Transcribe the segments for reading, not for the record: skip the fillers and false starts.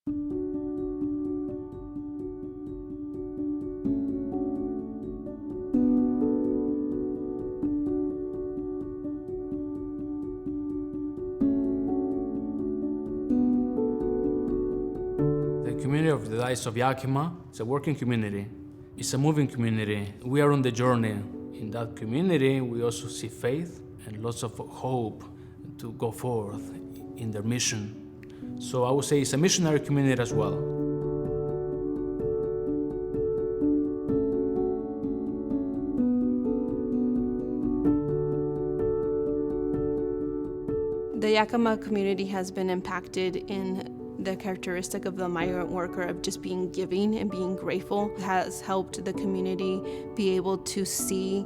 The community of the Diocese of Yakima is a working community. It's a moving community. We are on the journey. In that community, we also see faith and lots of hope to go forth in their mission. So I would say it's a missionary community as well. The Yakima community has been impacted in the characteristic of the migrant worker of just being giving and being grateful. It has helped the community be able to see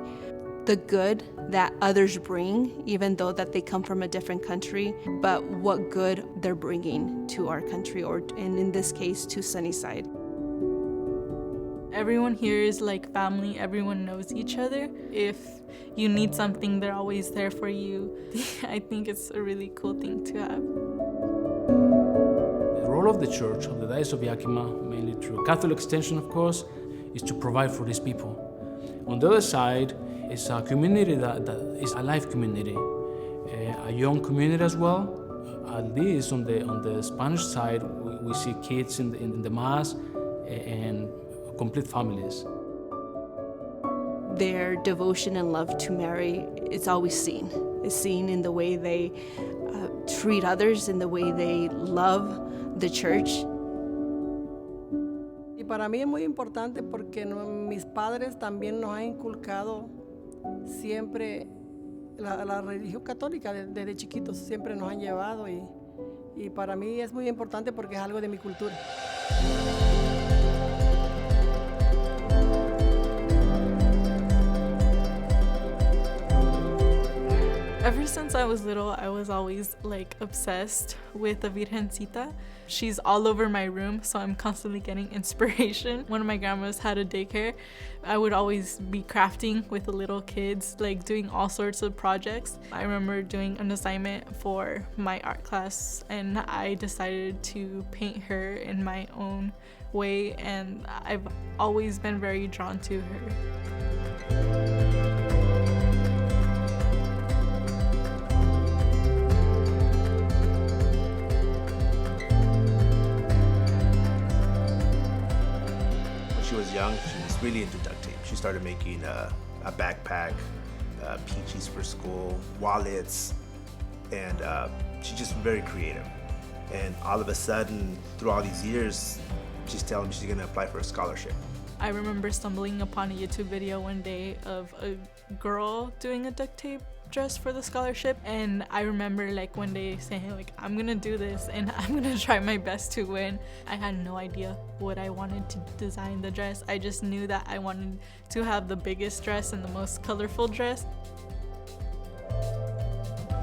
the good that others bring, even though that they come from a different country, but what good they're bringing to our country, and in this case, to Sunnyside. Everyone here is like family. Everyone knows each other. If you need something, they're always there for you. I think it's a really cool thing to have. The role of the Church, of the Diocese of Yakima, mainly through Catholic extension, of course, is to provide for these people. On the other side, it's a community that is a life community, a young community as well. At least on the Spanish side, we see kids in the Mass and complete families. Their devotion and love to Mary is always seen. It's seen in the way they treat others, in the way they love the church. Y para mí es muy importante porque mis padres también nos han inculcado siempre la religión católica desde chiquitos, siempre nos han llevado y para mí es muy importante porque es algo de mi cultura. Ever since I was little, I was always like obsessed with the Virgencita. She's all over my room, so I'm constantly getting inspiration. When my grandmas had a daycare, I would always be crafting with the little kids, like doing all sorts of projects. I remember doing an assignment for my art class, and I decided to paint her in my own way, and I've always been very drawn to her. She was young, she was really into duct tape. She started making a backpack, peaches for school, wallets, and she's just very creative. And all of a sudden, through all these years, she's telling me she's gonna apply for a scholarship. I remember stumbling upon a YouTube video one day of a girl doing a duct tape dress for the scholarship, and I remember like one day saying like, I'm gonna do this and I'm gonna try my best to win. I had no idea what I wanted to design the dress. I just knew that I wanted to have the biggest dress and the most colorful dress.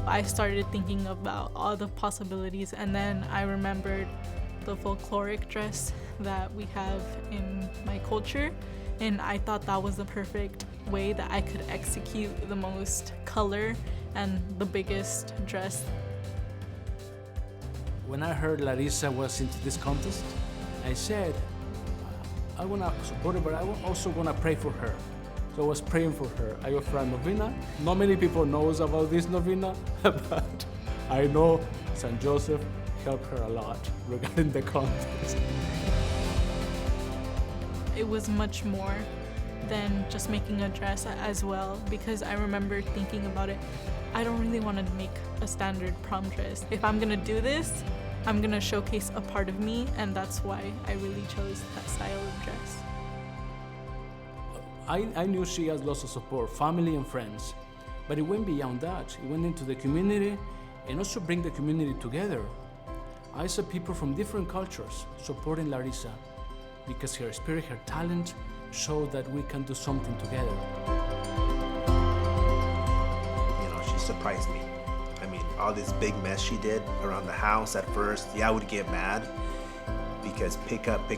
I started thinking about all the possibilities, and then I remembered the folkloric dress that we have in my culture, and I thought that was the perfect way that I could execute the most color and the biggest dress. When I heard Larissa was into this contest, I said, I want to support her, but I also want to pray for her. So I was praying for her. I offered a novena. Not many people knows about this novena, but I know St. Joseph helped her a lot regarding the contest. It was much more than just making a dress as well, because I remember thinking about it. I don't really want to make a standard prom dress. If I'm gonna do this, I'm gonna showcase a part of me, and that's why I really chose that style of dress. I knew she has lots of support, family and friends, but it went beyond that. It went into the community and also bring the community together. I saw people from different cultures supporting Larissa because her spirit, her talent showed that we can do something together. You know, she surprised me. I mean, all this big mess she did around the house at first, yeah, I would get mad because pick up,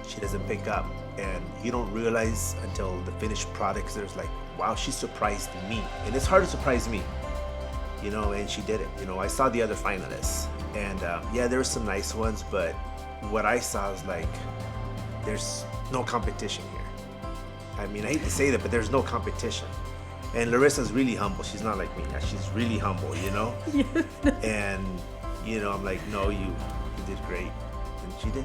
she doesn't pick up. And you don't realize until the finished product, there's like, wow, she surprised me. And it's hard to surprise me, you know, and she did it. You know, I saw the other finalists, and yeah, there were some nice ones, but what I saw is like, there's no competition here. I mean, I hate to say that, but there's no competition. And Larissa's really humble. She's not like me. She's really humble, you know? Yes. And, you know, I'm like, no, you did great. And she did.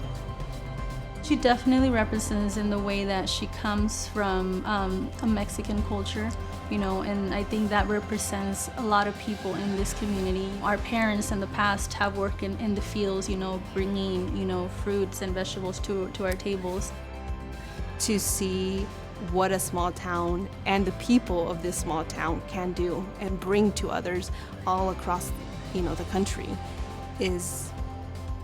She definitely represents in the way that she comes from a Mexican culture, you know, and I think that represents a lot of people in this community. Our parents in the past have worked in the fields, you know, bringing, you know, fruits and vegetables to our tables. To see what a small town and the people of this small town can do and bring to others all across, you know, the country is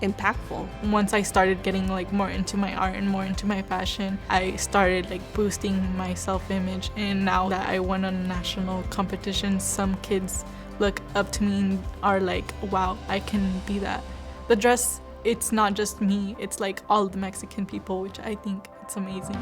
impactful. Once I started getting like more into my art and more into my fashion, I started like boosting my self-image, and now that I won a national competition, some kids look up to me and are like, wow, I can be that. The dress, it's not just me, it's like all the Mexican people, which I think it's amazing.